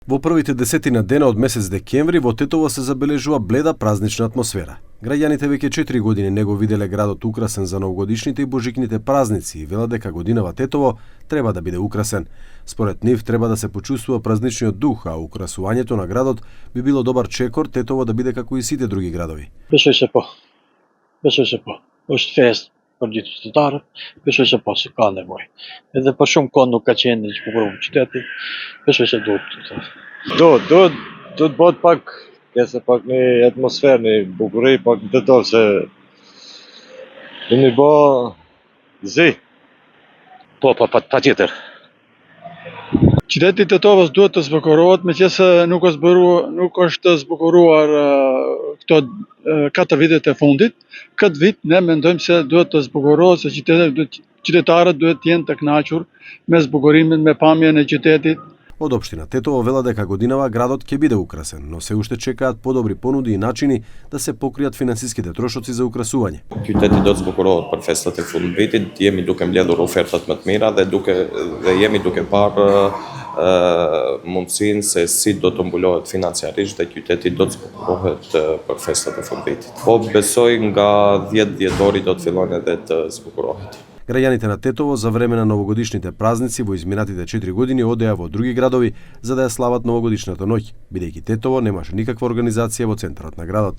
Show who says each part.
Speaker 1: Во првите десетина дена од месец декември во Тетово се забележува бледа празнична атмосфера. Граѓаните веќе 4 години не го виделе градот украсен за новогодишните и божикните празници и велат дека годинава Тетово треба да биде украсен. Според нив треба да се почувствува празничниот дух, а украсувањето на градот би било добар чекор Тетово да биде како и сите други градови.
Speaker 2: Besoj se po. Është fest për gjithë qytetarët, besoj se po, se ka nevojë. Edhe për shumë kohë nuk ka qenë që bukurove qyteti, besoj se duhet.
Speaker 3: Duhet bëhet pak, kese pak një atmosferë, një bukuri, pak në Tetov se do mi bë zi.
Speaker 4: Po, patjetër.
Speaker 5: Qyteti i Tetovës duhet të zbukurohet, meqense nuk është zbukuruar këto 4 vitet e fundit. Këtë vit ne mendojmë se duhet të zbukurohet, se qytetarët duhet të jenë të kënaqur me zbukurimin, me pamjen e qytetit.
Speaker 1: Од општина Тетово велат дека годинава градот ќе биде украсен, но се уште чекаат подобри понуди и начини да се покријат финансиските трошоци за украсување.
Speaker 6: Qyteti do të zbukurohet për festat e fundvitit, jemi duke mbledhur ofertat më të mira dhe jemi duke parë mundësinë se si do të mbulohet financiarisht dhe qyteti do të zbukurohet për festat e fundvitit. Po besoj nga 10 dhjetori do të fillojnë edhe të zbukurohet.
Speaker 1: Граѓаните на Тетово за време на новогодишните празници во изминатите 4 години одеа во други градови за да ја слават новогодишната ноќ, бидејќи Тетово немаше никаква организација во центарот на градот.